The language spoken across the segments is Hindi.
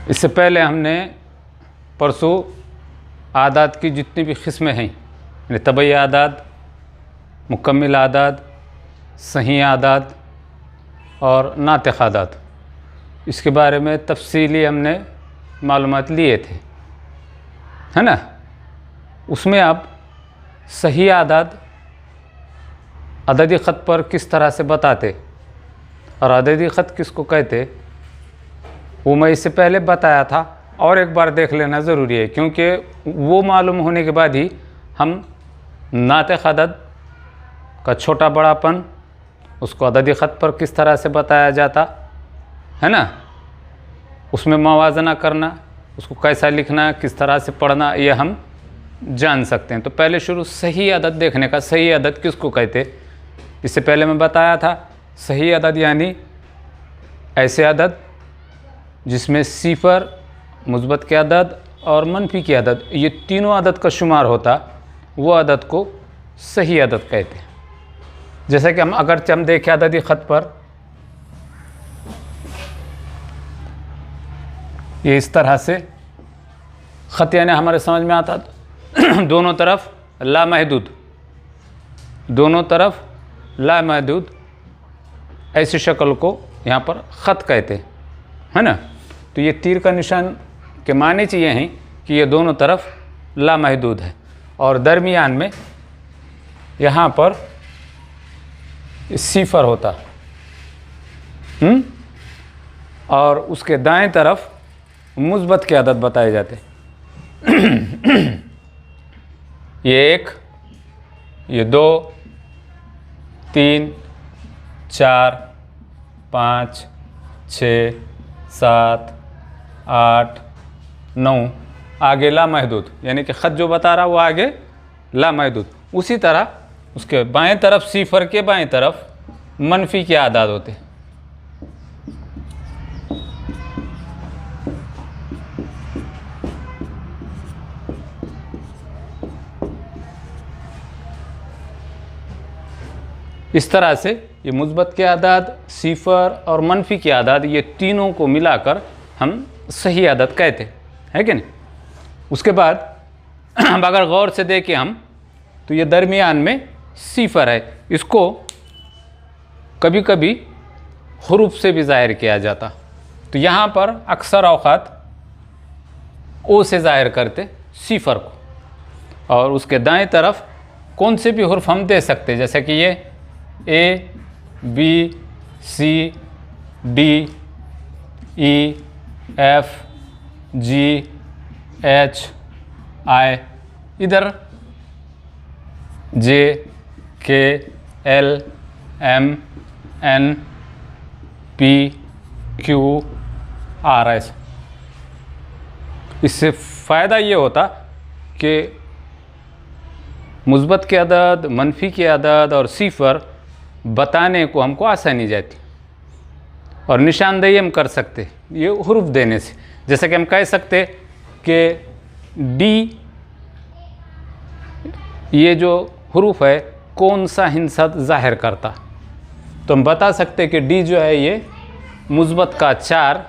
इससे पहले हमने परसों आदाद की जितनी भी किस्में हैं, यानी तबई आदाद, मुकम्मिल आदाद, सही आदाद और नातिक़ आदाद, इसके बारे में तफसीली हमने मालूमात लिए थे, है ना। उसमें अब सही आदाद अददी ख़त पर किस तरह से बताते और अददी ख़त किसको कहते, वो मैं इससे पहले बताया था और एक बार देख लेना ज़रूरी है, क्योंकि वो मालूम होने के बाद ही हम नातिक़ अदद का छोटा बड़ापन, उसको अददी ख़त पर किस तरह से बताया जाता है ना, उसमें मवाजना करना, उसको कैसा लिखना, किस तरह से पढ़ना, ये हम जान सकते हैं। तो पहले शुरू सही अदद देखने का। सही अदद किसको कहते, इससे पहले मैं बताया था सही अदद यानी ऐसे अदद जिसमें सिफर, मुस्बत के अदद और मनफी के अदद, ये तीनों अदद का शुमार होता, वो अदद को सही अदद कहते हैं। जैसे कि हम देखें अददी ख़त पर, ये इस तरह से ख़त यानी हमारे समझ में आता दोनों तरफ लामहदूद, दोनों तरफ लामहदूद, ऐसी शक्ल को यहाँ पर ख़त कहते हैं, है ना। तो ये तीर का निशान के माने चाहिए हैं कि ये दोनों तरफ लामहदूद है और दरमियान में यहाँ पर सिफर होता, और उसके दाएं तरफ मुस्बत के अदद बताए जाते ये 1, ये 2, 3, 4, 5, 6, 7, 8, 9, आगे लामहदूद, यानी कि ख़त जो बता रहा वो आगे लामहदूद। उसी तरह उसके बाएं तरफ, सिफर के बाएं तरफ मनफी के आदाद होते। इस तरह से ये मुस्बत के आदाद, सिफर और मनफी के आदाद, ये तीनों को मिलाकर हम सही आदत कहते हैं कि नहीं। उसके बाद हम अगर गौर से देखें हम, तो ये दरमियान में सिफर है, इसको कभी कभी हुरूफ से भी ज़ाहिर किया जाता। तो यहाँ पर अक्सर औक़ात ओ से ज़ाहिर करते सिफर को, और उसके दाएं तरफ कौन से भी हुरूफ हम दे सकते, जैसे कि ये A, B, C, D, E, F, G, H, I, इधर J, K, L, M, N, P, Q, R, S. इससे फ़ायदा ये होता कि मुस्बत के अदद, मनफी के अदद और सिफर बताने को हमको आसानी जाती और निशानदेही हम कर सकते ये हुरूफ देने से। जैसे कि हम कह सकते कि डी, ये जो हुरूफ है कौन सा हिंसा ज़ाहिर करता, तो हम बता सकते कि डी जो है ये मुस्बत का 4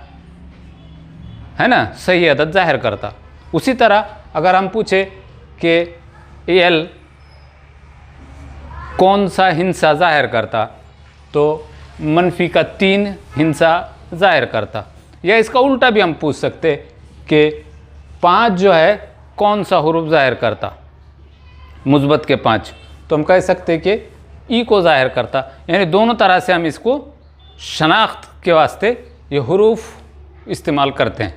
है ना, सही अदद ज़ाहिर करता। उसी तरह अगर हम पूछे कि एल कौन सा हिंसा ज़ाहिर करता, तो मनफी का 3 हिंसा ज़ाहिर करता। या इसका उल्टा भी हम पूछ सकते कि 5 जो है कौन सा हुरूफ ज़ाहिर करता, मुस्बत के 5, तो हम कह सकते कि ई को ज़ाहिर करता। यानी दोनों तरह से हम इसको शनाख्त के वास्ते ये हुरूफ इस्तेमाल करते हैं,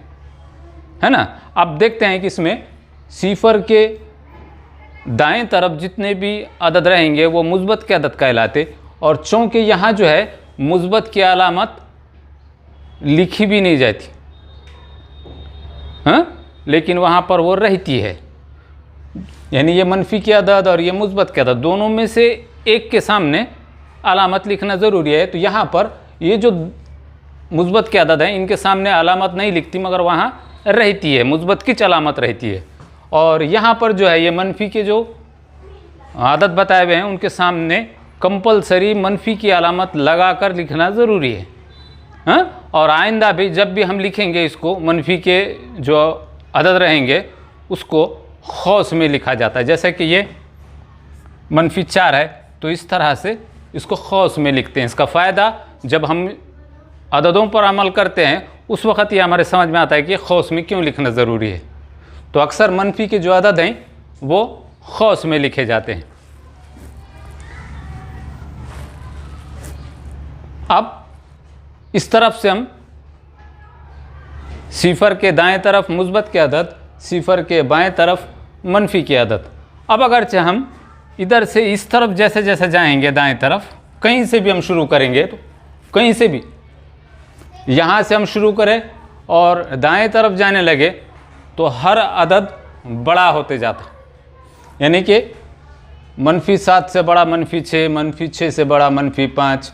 है ना। अब देखते हैं कि इसमें सिफर के दाएं तरफ जितने भी अदद रहेंगे वो मुस्बत के अदद कहलाते, और चूँकि यहाँ जो है मुस्बत की अलामत लिखी भी नहीं जाती, हाँ, लेकिन वहाँ पर वो रहती है, यानी ये मनफी के अदद और ये मुस्बत के अदद दोनों में से एक के सामने अलामत लिखना ज़रूरी है। तो यहाँ पर ये जो मुस्बत के अदद हैं इनके सामने अलामत नहीं लिखती, मगर वहाँ रहती है, मुस्बत की अलामत रहती है। और यहाँ पर जो है ये मनफी के जो आदत बताए हुए हैं उनके सामने कंपलसरी मनफी की अलामत लगा कर लिखना ज़रूरी हाँ, और आइंदा भी जब भी हम लिखेंगे इसको मनफी के जो अदद रहेंगे उसको खौस में लिखा जाता है। जैसे कि ये -4 है तो इस तरह से इसको खौस में लिखते हैं। इसका फ़ायदा जब हम अददों पर अमल करते हैं उस वक़्त ये हमारे समझ में आता है कि खौस में क्यों लिखना ज़रूरी है। तो अक्सर मनफी के जो अदद हैं वो खौस में लिखे जाते हैं। अब इस तरफ से हम सिफर के दाएं तरफ मुस्बत के अदद, सिफर के बाएं तरफ मनफी के अदद। अब अगरचे हम इधर से इस तरफ जैसे जैसे जाएंगे दाएं तरफ, कहीं से भी हम शुरू करेंगे तो कहीं से भी यहाँ से हम शुरू करें और दाएं तरफ जाने लगे तो हर अदद बड़ा होते जाता। यानी कि -7 से बड़ा -6, -6 से बड़ा -5,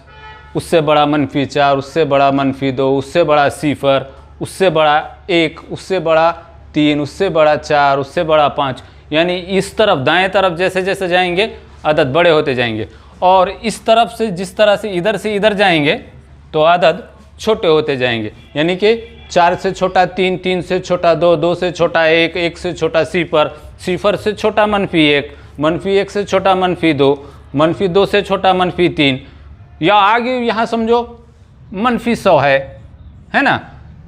उससे बड़ा -4, उससे बड़ा -2, उससे बड़ा सिफर, उससे बड़ा 1, उससे बड़ा 3, उससे बड़ा 4, उससे बड़ा 5। यानी इस तरफ दाएं तरफ जैसे जैसे जाएंगे अदद बड़े होते जाएंगे, और इस तरफ से जिस तरह से इधर जाएंगे तो अदद छोटे होते जाएंगे। यानी कि 4 से छोटा 3, 3 से छोटा 2, 2 से छोटा 1, 1 से छोटा सिफर, सिफर से छोटा -1, -1 से छोटा -2, -2 से छोटा -3, या आगे यहाँ समझो -100 है ना,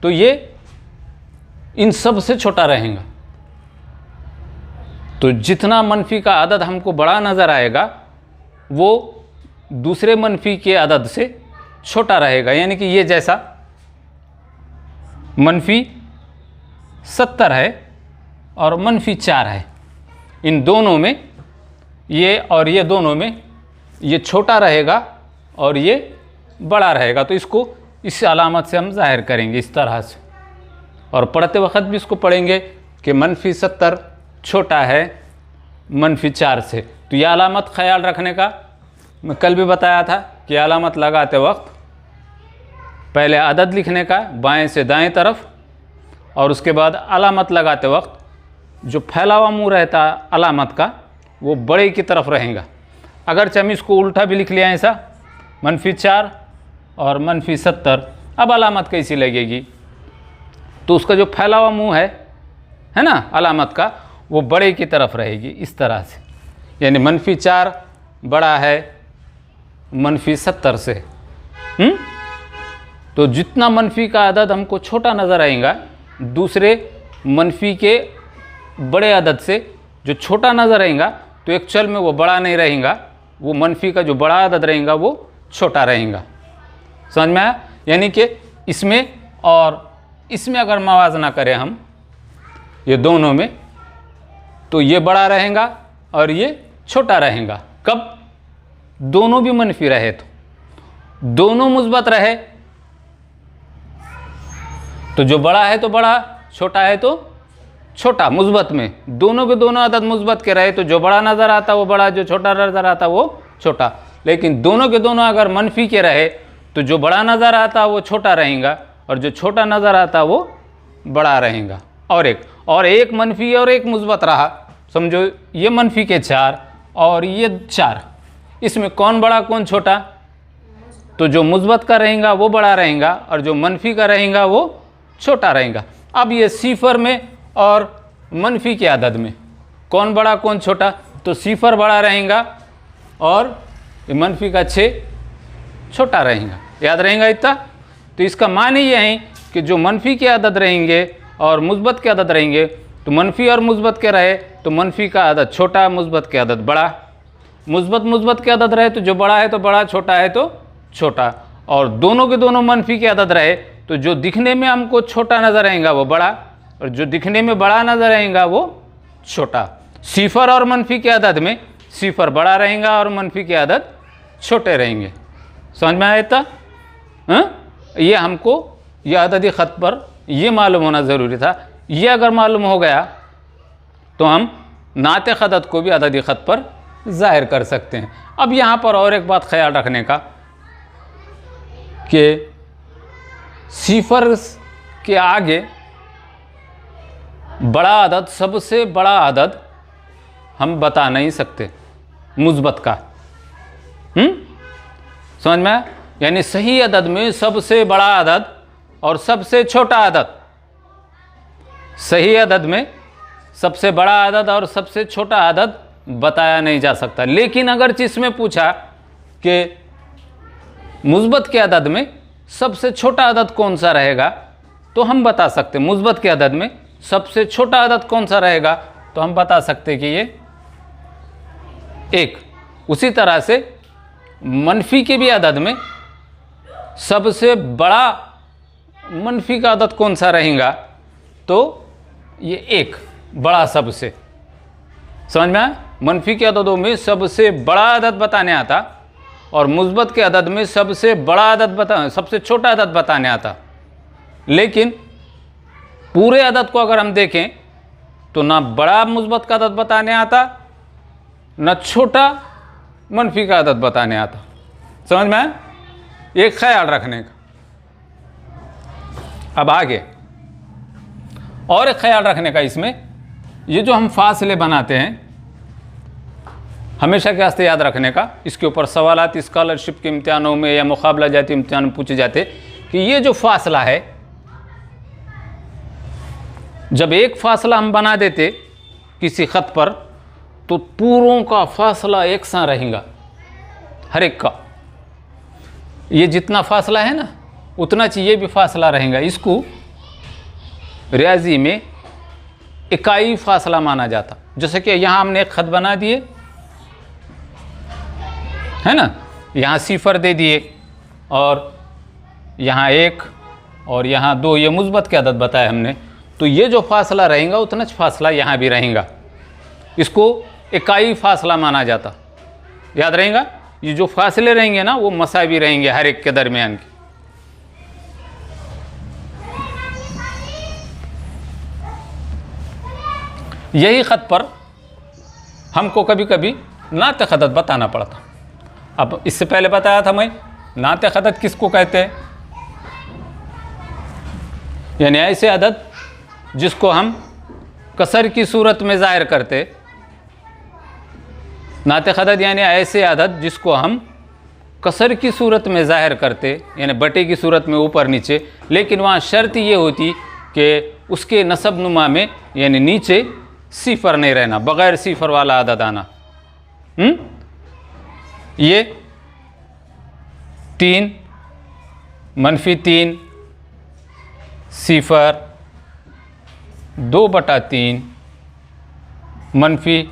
तो ये इन सब से छोटा रहेगा। तो जितना मनफी का अदद हमको बड़ा नज़र आएगा वो दूसरे मनफी के अदद से छोटा रहेगा। यानी कि ये जैसा -70 है और -4 है, इन दोनों में ये और ये दोनों में ये छोटा रहेगा और ये बड़ा रहेगा। तो इसको इस अलामत से हम ज़ाहिर करेंगे इस तरह से, और पढ़ते वक्त भी इसको पढ़ेंगे कि -70 छोटा है -4 से। तो यह अलामत ख्याल रखने का मैं कल भी बताया था कि अलामत लगाते वक्त पहले अदद लिखने का बाएं से दाएं तरफ, और उसके बाद अलामत लगाते वक्त जो फैला हुआ मुँह रहता अलामत का वो बड़े की तरफ रहेगा। अगर हम इसको उल्टा भी लिख लिया ऐसा -4 और -70, अब अलामत कैसी लगेगी, तो उसका जो फैला हुआ मुँह है ना अलामत का, वो बड़े की तरफ रहेगी इस तरह से। यानी -4 बड़ा है -70 से। तो जितना मनफी का अदद हमको छोटा नज़र आएगा दूसरे मनफी के बड़े अदद से जो छोटा नज़र आएगा, तो एक्चुअल में वो बड़ा नहीं रहेगा, वो मनफी का जो बड़ा अदद रहेगा वो छोटा रहेगा। समझ में आया? यानी कि इसमें और इसमें अगर मवाजना करें हम ये दोनों में, तो ये बड़ा रहेगा और ये छोटा रहेगा। कब? दोनों भी मनफी रहे, तो दोनों मुस्बत रहे तो जो बड़ा है तो बड़ा, छोटा है तो छोटा। मुस्बत में दोनों के दोनों अदद मुस्बत के रहे तो जो बड़ा नज़र आता वो बड़ा, जो छोटा नज़र आता वो छोटा। लेकिन दोनों के दोनों अगर मनफी के रहे तो जो बड़ा नज़र आता वो छोटा रहेगा और जो छोटा नज़र आता वो बड़ा रहेगा। और एक मनफी और एक मुस्बत रहा, समझो ये मनफी के 4 और ये 4, इसमें कौन बड़ा कौन छोटा? तो जो मुस्बत का रहेगा वो बड़ा रहेगा और जो मनफी का रहेगा वो छोटा रहेगा। अब ये सिफर में और मनफी के अदद में कौन बड़ा कौन छोटा? तो सिफर बड़ा रहेगा और मनफी का 6 छोटा रहेगा। याद रहेगा इतना? तो इसका माने ये है कि जो मनफी के अदद रहेंगे और मुस्बत के अदद रहेंगे, तो मनफी और मुस्बत के रहे तो मनफी का अदद छोटा, मुस्बत के अदद बड़ा। मुस्बत के अदद रहे तो जो बड़ा है तो बड़ा, छोटा है तो छोटा। और दोनों के दोनों मनफी के अदद रहे तो जो दिखने में हमको छोटा नज़र आएगा वो बड़ा और जो दिखने में बड़ा नज़र आएगा वो छोटा। सिफर और मनफी के अदद में सिफर बड़ा रहेगा और मनफी के अदद छोटे रहेंगे। समझ में आया था? ये हमको ये अददी ख़त पर ये मालूम होना ज़रूरी था। ये अगर मालूम हो गया तो हम नाते अदद को भी अददी ख़त पर ज़ाहिर कर सकते हैं। अब यहाँ पर और एक बात ख्याल रखने का कि सिफर के आगे बड़ा अदद, सबसे बड़ा अदद हम बता नहीं सकते मुस्बत का। समझ में? यानी सही अदद में सबसे बड़ा अदद और सबसे छोटा अदद। सही अदद में सबसे बड़ा अदद और सबसे छोटा अदद बताया नहीं जा सकता। लेकिन अगर इसमें पूछा कि मुस्बत के अदद में सबसे छोटा अदद कौन सा रहेगा, तो हम बता सकते हैं। मुस्बत के अदद में सबसे छोटा अदद कौन सा रहेगा, तो हम बता सकते कि ये 1। उसी तरह से मनफी के भी अदद में सबसे बड़ा मनफी का अदद कौन सा रहेगा, तो ये 1 बड़ा सबसे। समझ में आया? मनफी के अददों में सबसे बड़ा अदद बताने आता और मुस्बत के अदद में सबसे बड़ा अदद सबसे छोटा अदद बताने आता। लेकिन पूरे अदद को अगर हम देखें तो ना बड़ा मुस्बत का अदद बताने आता, ना छोटा मनफी का अदद बताने आता। समझ में आया? एक ख्याल रखने का। अब आगे और एक ख्याल रखने का इसमें, ये जो हम फासले बनाते हैं हमेशा के वास्ते याद रखने का, इसके ऊपर सवालात स्कॉलरशिप के इम्तिहानों में या मुकाबला जाती इम्तिहान में पूछे जाते कि ये जो फासला है, जब एक फासला हम बना देते किसी ख़त पर तो पूरों का फासला एक सा रहेगा, हर एक का। ये जितना फासला है ना उतना चाहिए भी फासला रहेगा। इसको रियाजी में इकाई फासला माना जाता। जैसे कि यहाँ हमने एक ख़त बना दिए है ना, यहाँ 0 दे दिए और यहाँ 1 और यहाँ 2, ये मुस्बत के अदद बताया हमने। तो ये जो फासला रहेगा उतना फासला यहाँ भी रहेगा। इसको इकाई फासला माना जाता। याद रहेगा? ये जो फासले रहेंगे ना वो मसावी रहेंगे हर एक के दरमियान के। यही ख़त पर हमको कभी कभी नात ख़दत बताना पड़ता। अब इससे पहले बताया था मैं, नात ख़दत किसको कहते हैं? यानी ऐसे अदद जिसको हम कसर की सूरत में ज़ाहिर करते। नात ख़दत यानी ऐसे अदद जिसको हम कसर की सूरत में ज़ाहिर करते, यानी बटे की सूरत में ऊपर नीचे। लेकिन वहाँ शर्त ये होती कि उसके नसब नुमा में यानी नीचे 0 नहीं रहना, बग़ैर 0 वाला अदद आना। ये 3, -3, 0, 2/3, -5/3,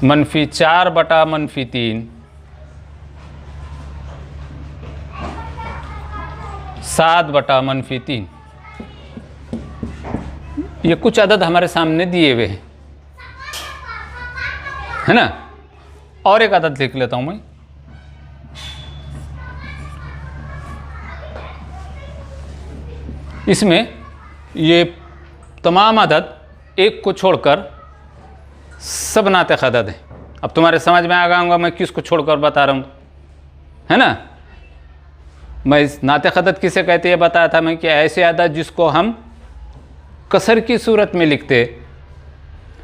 -4/-3, 7/-3। ये कुछ अदद हमारे सामने दिए हुए हैं, है ना। और एक अदद लिख लेता हूं मैं। इसमें ये तमाम अदद एक को छोड़कर सब नात ख़दत है। अब तुम्हारे समझ में आ गया होगा मैं किसको छोड़कर बता रहा हूँ, है ना। मैं इस नात ख़दत किसे कहते हैं बताया था मैं कि ऐसे अदद जिसको हम कसर की सूरत में लिखते।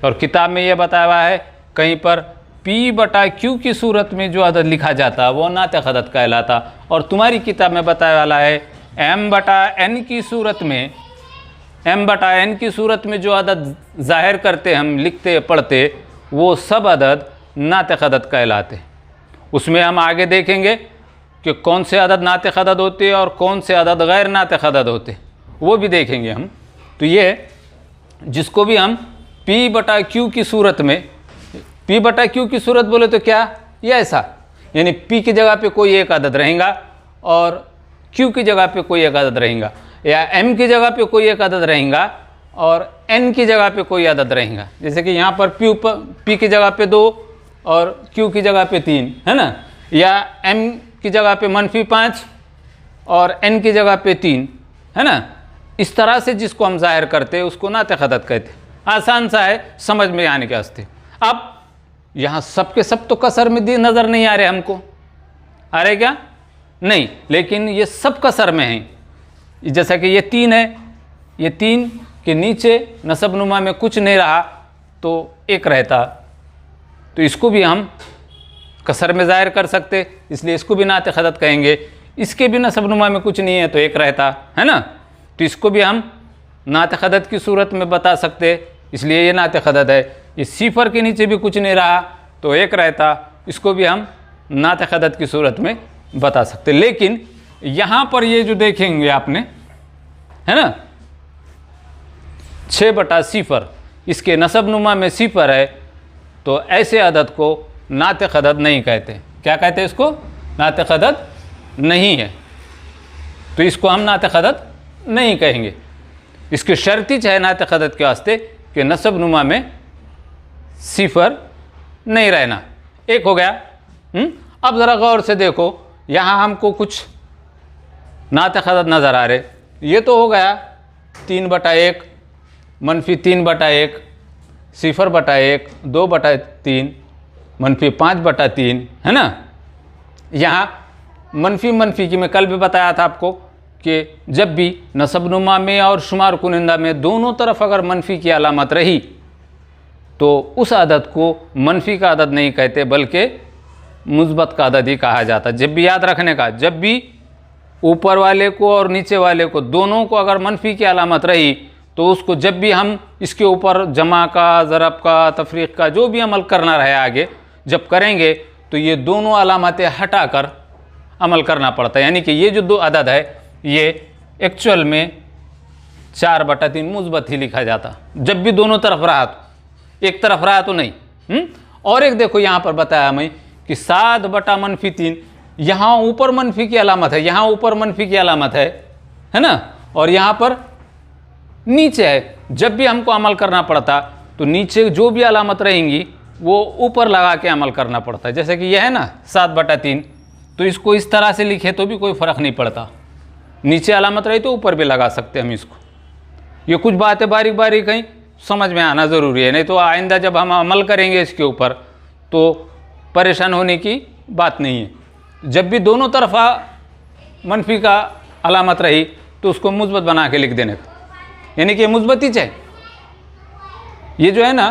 और किताब में ये बताया हुआ है कहीं पर P/Q की सूरत में जो अदद लिखा जाता वो नात ख़दत कहलाता। और तुम्हारी किताब में बताया वाला है M/N की सूरत में, M/N की सूरत में जो अदद ज़ाहिर करते हम लिखते पढ़ते वो सब अदद नात ख़दत कहलाते। उसमें हम आगे देखेंगे कि कौन से अदद नात ख़दत होते और कौन से अदद गैर नात ख़दत होते, वो भी देखेंगे हम। तो ये जिसको भी हम P/Q की सूरत में, P/Q की सूरत बोले तो क्या, ये ऐसा यानी P की जगह पे कोई एक अदद रहेगा और Q की जगह पे कोई एक अदद रहेगा, या M की जगह पे कोई एक अदद रहेगा और N की जगह पे कोई अदद रहेगा। जैसे कि यहाँ पर P की जगह पे 2 और Q की जगह पे 3, है ना। या M की जगह पे -5 और N की जगह पे 3, है ना। इस तरह से जिसको हम ज़ाहिर करते उसको नात ख़दत कहते। आसान सा है समझ में आने के वास्ते। अब यहाँ सब के सब तो कसर में नज़र नहीं आ रहे हमको, आ रहे क्या? नहीं, लेकिन ये सब कसर में हैं। जैसा कि ये 3 है, ये 3 के नीचे नसब नुमा में कुछ नहीं रहा तो 1 रहता, तो इसको भी हम कसर में ज़ाहिर कर सकते, इसलिए इसको भी नात खदद कहेंगे। इसके भी नसबनुमा में कुछ नहीं है तो एक रहता है ना, तो इसको भी हम नात खदद की सूरत में बता सकते, इसलिए ये नात खदद है। ये सिफर के नीचे भी कुछ नहीं रहा तो एक रहता, इसको भी हम नात खदद की सूरत में बता सकते। लेकिन यहाँ पर ये जो देखेंगे आपने, है ना, 6/0 इसके नसबनुमा में सिफर है, तो ऐसे अदद को नात खदद नहीं कहते। क्या कहते हैं इसको? नात खदद नहीं है, तो इसको हम नात खदद नहीं कहेंगे। इसकी शर्ती है नात खदद के वास्ते कि नसबनुमा में सिफर नहीं रहना। एक हो गया। अब ज़रा गौर से देखो, यहाँ हमको कुछ नात खदद नज़र आ रहे। ये तो हो गया 3/1, -3/1, 0/1, 2/3, -5/3, है ना। यहाँ मनफी की मैं कल भी बताया था आपको कि जब भी नसबनुमा में और शुमार कुनिंदा में दोनों तरफ अगर मनफी की अलामत रही तो उस अदद को मनफी का अदद नहीं कहते बल्कि मुस्बत का अदद ही कहा जाता। जब भी याद रखने का, जब भी ऊपर वाले को और नीचे वाले को दोनों को अगर मनफी की अलामत रही तो उसको जब भी हम इसके ऊपर जमा का, ज़रब का, तफरीक़ का जो भी अमल करना रहे आगे जब करेंगे तो ये दोनों अलामतें हटाकर अमल करना पड़ता है। यानी कि ये जो दो अदद है ये एक्चुअल में 4/3 मुस्बत ही लिखा जाता जब भी दोनों तरफ रहा, तो एक तरफ रहा तो नहीं। और एक देखो यहाँ पर बताया मैं कि 7/-3 यहाँ ऊपर मनफी की अलामत है, यहाँ ऊपर मनफी की अलामत है ना, और यहाँ पर नीचे है। जब भी हमको अमल करना पड़ता तो नीचे जो भी अलामत रहेंगी वो ऊपर लगा के अमल करना पड़ता है। जैसे कि यह है ना 7/3, तो इसको इस तरह से लिखे तो भी कोई फ़र्क नहीं पड़ता, नीचे अलामत रही तो ऊपर भी लगा सकते हम इसको। ये कुछ बातें बारीक बारीक कहीं समझ में आना ज़रूरी है, नहीं तो आइंदा जब हम अमल करेंगे इसके ऊपर तो परेशान होने की बात नहीं है। जब भी दोनों तरफा मनफी का अलामत रही तो उसको मुस्बत बना के लिख देने का, यानी कि मुस्बत ही है। ये जो है ना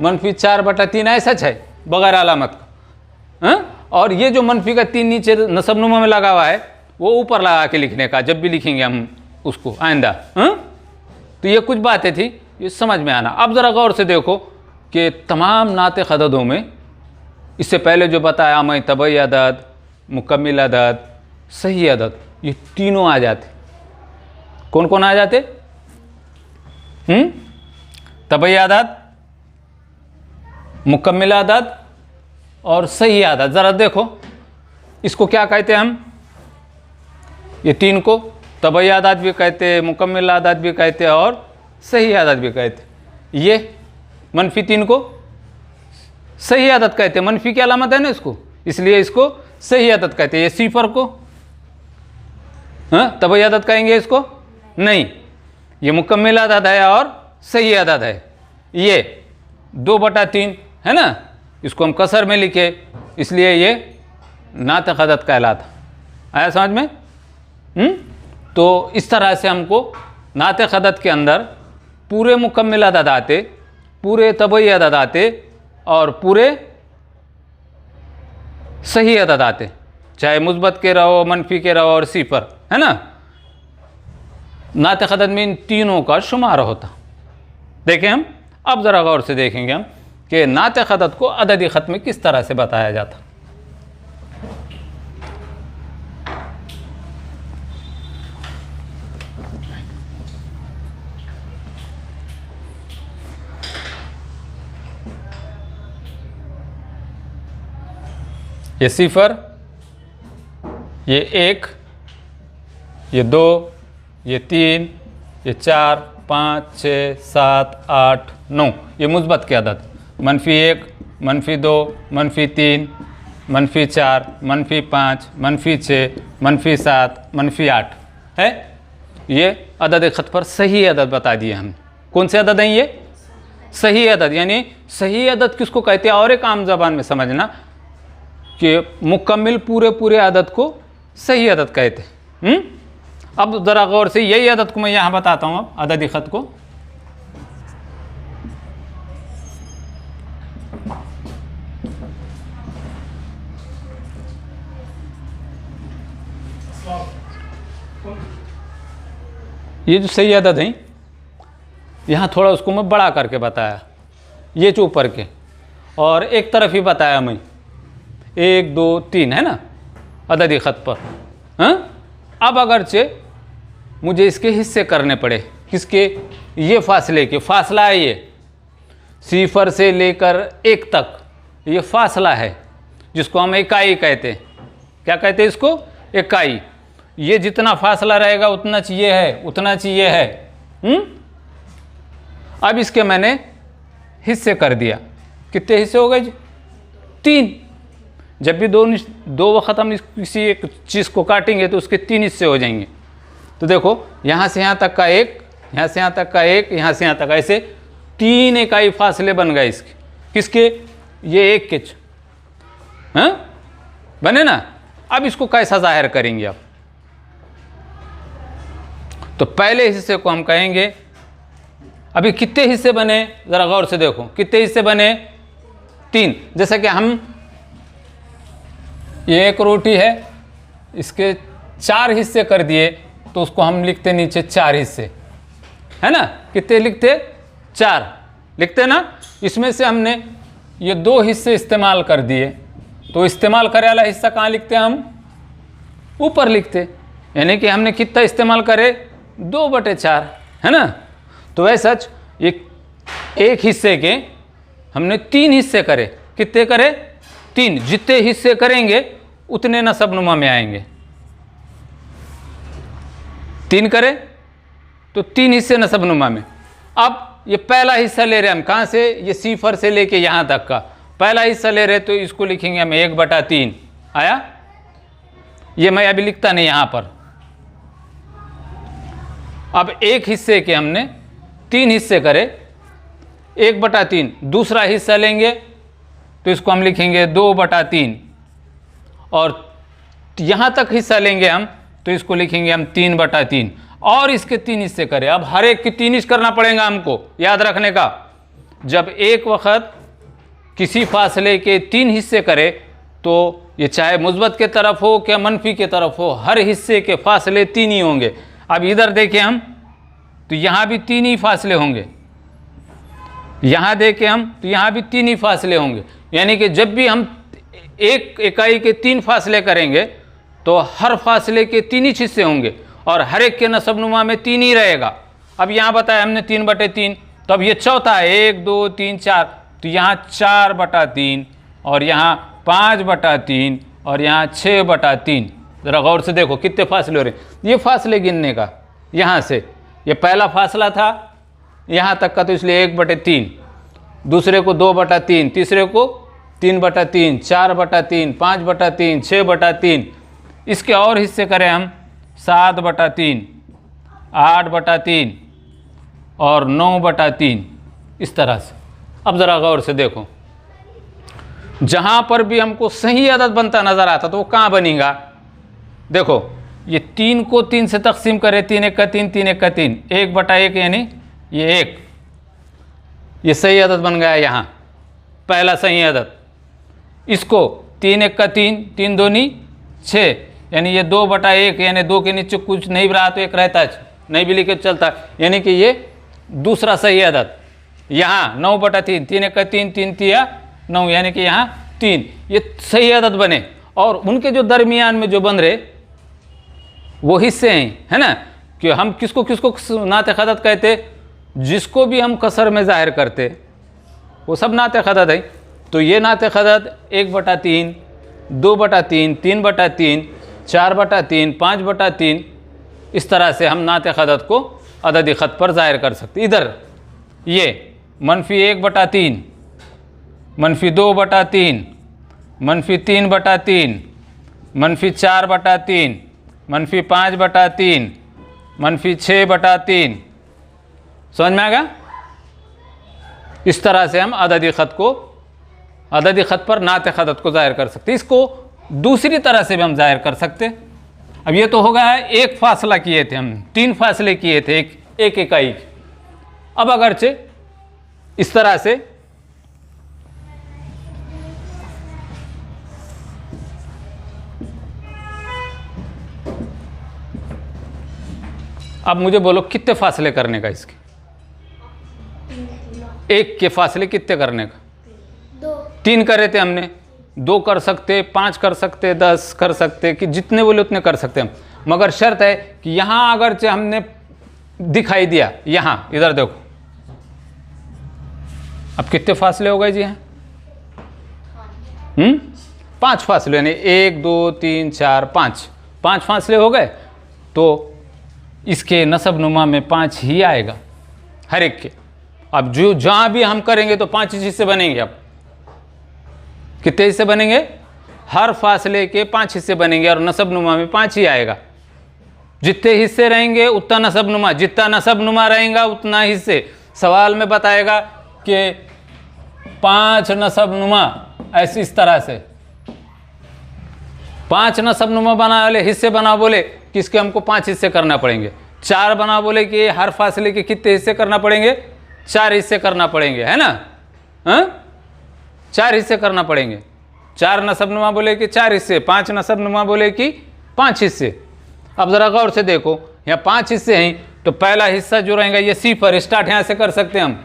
-4/3 ऐसा है बगैर अलामत का, और ये जो मनफी का 3 नीचे नसबनुमा में लगा हुआ है वो ऊपर लगा के लिखने का जब भी लिखेंगे हम उसको आइंदा। तो ये कुछ बातें थी, ये समझ में आना। अब ज़रा गौर से देखो कि तमाम नात खददों में इससे पहले जो बताया मैं तबई अदद, मुकम्मिल अदद, सही अदद, ये तीनों आ जाते। कौन कौन आ जाते? तबई अदद, मुकम्मिल अदद और सही अदद। ज़रा देखो इसको क्या कहते हैं हम, ये तीन को तबई अदद भी कहते, मुकम्मिल अदद भी कहते और सही अदद भी कहते। ये -3 को सही अदद कहते, मनफी की अलामत है ना इसको, इसलिए इसको सही अदद कहते। ये सिफर को तबई अदद कहेंगे इसको नहीं, ये मुकम्मिल अदद है और सही अदद है। ये 2/3 है ना, इसको हम कसर में लिखे इसलिए ये नात खदद कहलाता। आया समझ में? तो इस तरह से हमको नात खदद के अंदर पूरे मुकम्मिल अदद आते, पूरे तबई अदद आते और पूरे सही अदद आते, चाहे मुस्बत के रहो, मनफी के रहो और सिफर, है ना। नात खदद में इन तीनों का शुमार होता। देखें हम अब ज़रा गौर से देखेंगे हम कि नात खदद को अददी ख़त में किस तरह से बताया जाता। ये सिफर, ये 1, ये 2, ये 3, ये 4, 5, 6, 7, 8, 9 ये मुस्बत के अदद। -1, -2, -3, -4, -5, -6, -7, -8 है। ये अदद ख़त पर सही अदद बता दिए हम। कौन से अदद हैं ये? सही अदद। यानी सही अदद किसको कहते हैं? और एक आम ज़बान में समझना कि मुकम्मिल पूरे अदद को सही अदद कहते हैं। अब ज़रा गौर से यही अदद को मैं यहाँ बताता हूँ। अब अददी ख़त को ये जो सही अदद हैं, यहाँ थोड़ा उसको मैं बड़ा करके बताया, ये जो ऊपर के, और एक तरफ ही बताया मैं 1 2 3 है ना अददी ख़त पर। हाँ, अब अगरचे मुझे इसके हिस्से करने पड़े, किसके, ये फासले के, फासला है ये 0 से लेकर 1 तक, ये फासला है जिसको हम इकाई कहते हैं। क्या कहते हैं इसको, इकाई। ये जितना फासला रहेगा उतना चाहिए है, उतना चाहिए है। अब इसके मैंने हिस्से कर दिया, कितने हिस्से हो गए जी, 3। जब भी दो वक्त हम किसी एक चीज़ को काटेंगे तो उसके 3 हिस्से हो जाएंगे। तो देखो यहाँ से यहाँ तक का 1, यहाँ से यहाँ तक का 1, यहाँ से यहाँ तक, ऐसे 3 इकाई फासले बन गए इसके, किसके, ये 1 के। हाँ बने ना। अब इसको कैसा जाहिर करेंगे आप, तो पहले हिस्से को हम कहेंगे, अभी कितने हिस्से बने ज़रा गौर से देखो, कितने हिस्से बने, 3। जैसे कि हम, ये एक रोटी है, इसके 4 हिस्से कर दिए तो उसको हम लिखते नीचे 4 हिस्से, है ना। कितने लिखते, 4 लिखते ना। इसमें से हमने ये 2 हिस्से इस्तेमाल कर दिए, तो इस्तेमाल करे वाला हिस्सा कहाँ लिखते हैं हम, ऊपर लिखते, यानी कि हमने कितना इस्तेमाल करे, 2/4, है ना। तो वैसा एक हिस्से के हमने 3 हिस्से करे, कितने करे, 3। जितने हिस्से करेंगे उतने नसबनुमा में आएंगे। 3 करे तो 3 हिस्से नसबनुमा में। अब ये पहला हिस्सा ले रहे हम कहाँ से, ये 0 से लेके यहाँ तक का पहला हिस्सा ले रहे, तो इसको लिखेंगे हम 1/3। आया, ये मैं अभी लिखता नहीं यहाँ पर। अब एक हिस्से के हमने 3 हिस्से करे, 1/3। दूसरा हिस्सा लेंगे तो इसको हम लिखेंगे 2/3, और यहाँ तक हिस्सा लेंगे हम तो इसको लिखेंगे हम 3/3, और इसके 3 हिस्से करें। अब हर एक की 3 हिस्से करना पड़ेगा हमको, याद रखने का। जब एक वक्त किसी फासले के 3 हिस्से करे तो ये चाहे मुस्बत के तरफ हो क्या मनफी के तरफ हो, हर हिस्से के फासले 3 ही होंगे। अब इधर देखें हम तो यहाँ भी 3 ही फासले होंगे, यहाँ देखें हम तो यहाँ भी 3 ही फासले होंगे। यानी कि जब भी हम एक इकाई के 3 फासले करेंगे तो हर फासले के 3 ही हिस्से होंगे, और हर एक के नसबनुमा में 3 ही रहेगा। अब यहाँ बताया हमने 3/3, तो अब ये चौथा है, 1 2 3 4, तो यहाँ 4/3, और यहाँ 5/3, और यहाँ 6/3। ज़रा गौर से देखो कितने फासले हो रहे हैं। ये फासले गिनने का, यहाँ से ये पहला फासला था यहाँ तक का, तो इसलिए 1/3, दूसरे को 2/3, तीसरे को 3/3, 4/3, 5/3, 6/3। इसके और हिस्से करें हम 7/3, 8/3 और 9/3, इस तरह से। अब ज़रा गौर से देखो, जहाँ पर भी हमको सही अदद बनता नज़र आता तो वो कहाँ बनेगा। देखो ये 3 को 3 से तकसीम करें, 3 1 का 3, 3 1 का 3, 1/1 यानी ये 1, ये सही अदद बन गया यहाँ, पहला सही अदद। इसको 3 1 का 3, 3 दूनी 6, यानी ये 2/1, यानी 2 के नीचे कुछ नहीं रहा तो 1 रहता है, नहीं भी लिखे चलता, यानी कि ये दूसरा सही अदद। यहाँ 9/3, 3 1 का 3, 3 3 9, यानी कि यहाँ 3, ये सही अदद बने। और उनके जो दरमियान में जो बन रहे वो हिस्से हैं, है ना, कि हम किसको किसको नाते खदद कहते, जिसको भी हम कसर में जाहिर करते वो सब नाते खदद है। तो ये नाते खदद 1/3, 2/3, 3/3, 4/3, 5/3, इस तरह से हम नाते खदद को अददी ख़त पर जाहिर कर सकते। इधर ये -1/3, -2/3, -3/3, -4/3, -5/3, -6/3। समझ में आ गया। इस तरह से हम अददी ख़त पर नाते खदद को जाहिर कर सकते। इसको दूसरी तरह से भी हम जाहिर कर सकते। अब ये तो हो गया है, एक फासला किए थे हम, 3 फासले किए थे एक इकाई। अब अगरचे इस तरह से अब मुझे बोलो कितने फासले करने का इसके, एक के फासले कितने करने का? 3 करे थे हमने, 2 कर सकते, 5 कर सकते, 10 कर सकते, कि जितने बोले उतने कर सकते हम, मगर शर्त है कि यहाँ अगर हमने दिखाई दिया, यहाँ इधर देखो, अब कितने फासले हो गए जी यहाँ? 5 फासले, यानी 1 2 3 4 5 फासले हो गए। तो इसके नसब नुमा में 5 ही आएगा हर एक के। अब जो जहाँ भी हम करेंगे तो 5 हिस्से बनेंगे। अब कितने हिस्से बनेंगे? हर फासले के 5 हिस्से बनेंगे और नसब नुमा में 5 ही आएगा। जितने हिस्से रहेंगे उतना नसब नुमा, जितना नसब नुमा रहेगा उतना हिस्से। सवाल में बताएगा कि 5 नसब नुमा, ऐसी इस तरह से 5 नसब नुमा बना बोले, हिस्से बना बोले कि इसके हमको 5 हिस्से करना पड़ेंगे। 4 बना बोले कि हर फासले के कितने हिस्से करना पड़ेंगे? 4 हिस्से करना पड़ेंगे, है ना? हाँ, 4 हिस्से करना पड़ेंगे। 4 नसब नुमा बोले कि 4 हिस्से, 5 नसब नुमा बोले कि 5 हिस्से। अब ज़रा गौर से देखो, यहाँ 5 हिस्से हैं तो पहला हिस्सा जो रहेगा ये सी पर स्टार्ट यहाँ से कर सकते हैं हम।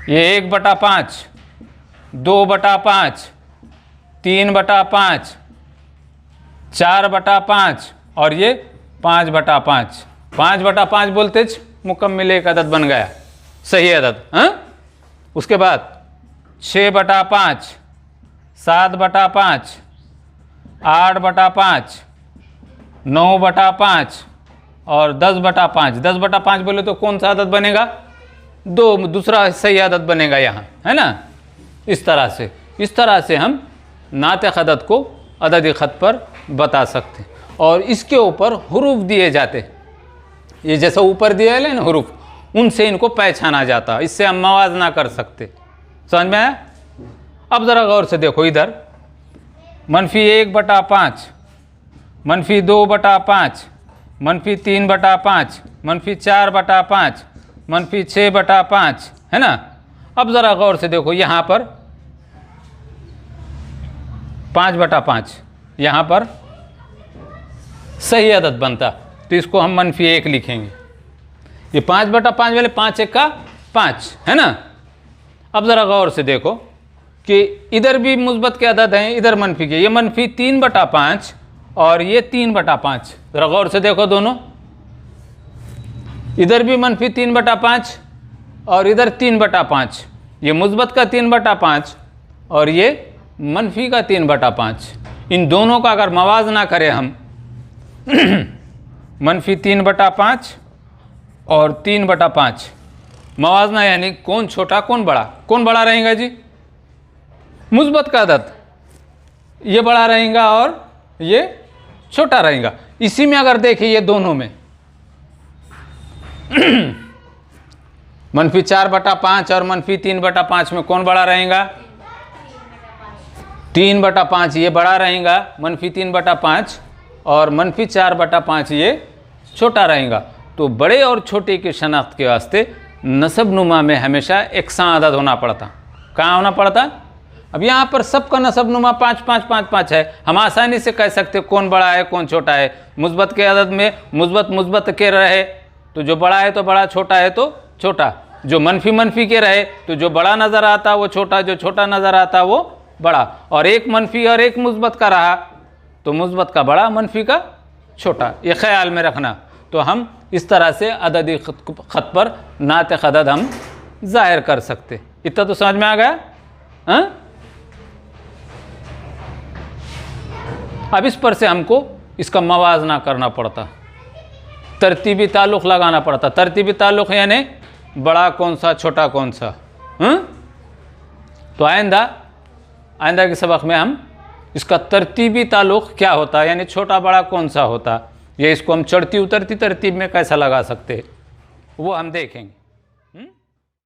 ये 1/5, 2/5, 3/5, 4/5 और ये 5/5। 5/5 बोलते मुकम्मिल एक अदद बन गया, सही अदद। हाँ, उसके बाद 6/5, 7/5, 8/5, 9/5 और 10/5। 10/5 बोले तो कौन सा अदद बनेगा? 2, दूसरा सही अदद बनेगा यहाँ, है ना? इस तरह से हम नातिक़ अदद को अददी ख़त पर बता सकते हैं। और इसके ऊपर हुरूफ दिए जाते, ये जैसा ऊपर दिए है ना हुरूफ, उनसे इनको पहचाना जाता, इससे हम मवाजना कर सकते। समझ में आया? अब ज़रा गौर से देखो, इधर -1/5, -2/5, -3/5, -4/5, -6/5, है ना? अब ज़रा गौर से देखो, यहाँ पर 5/5, यहाँ पर सही अदद बनता तो इसको हम -1 लिखेंगे। ये 5/5 वाले 5 1 का 5, है ना? अब ज़रा गौर से देखो कि इधर भी मुस्बत के अदद हैं, इधर मनफी के। ये -3/5 और ये 3/5। ज़रा गौर से देखो दोनों, इधर भी -3/5 और इधर 3/5। ये मुस्बत का 3/5 और ये मनफी का 3/5। इन दोनों का अगर मवाजना करें हम -3/5 और 3/5 मवाजना, यानी कौन छोटा कौन बड़ा? कौन बड़ा रहेगा जी? मुस्बत का अदद ये बड़ा रहेगा और ये छोटा रहेगा। इसी में अगर देखिए ये दोनों में -4/5 और -3/5 में कौन बड़ा रहेगा? 3/5 ये बड़ा रहेगा, -3/5 और -4/5 ये छोटा रहेगा। तो बड़े और छोटे की शनाख्त के वास्ते नसब नुमा में हमेशा एकसा अदद होना पड़ता। कहाँ होना पड़ता? अब यहाँ पर सबका नसब नुमा 5 5 5 5 है। हम आसानी से कह सकते कौन बड़ा है कौन छोटा है। मुस्बत के अदद में मुस्बत के रहे तो जो बड़ा है तो बड़ा, छोटा है तो छोटा। जो मनफी के रहे तो जो बड़ा नज़र आता वो छोटा, जो छोटा नज़र आता वो बड़ा। और एक मनफी और एक मुस्बत का रहा तो मुस्बत का बड़ा, मनफी का छोटा। ये ख्याल में रखना। तो हम इस तरह से अददी ख़त पर नातिक़ अदद हम ज़ाहिर कर सकते। इतना तो समझ में आ गया? हाँ, अब इस पर से हमको इसका मवाजना करना पड़ता, तरतीबी ताल्लुक़ लगाना पड़ता। तरतीबी ताल्लुक़ यानी बड़ा कौन सा छोटा कौन सा। तो आइंदा के सबक में हम इसका तरतीबी ताल्लुक़ क्या होता है, यानी छोटा बड़ा कौन सा होता, ये इसको हम चढ़ती उतरती तरतीब में कैसा लगा सकते हैं वो हम देखेंगे।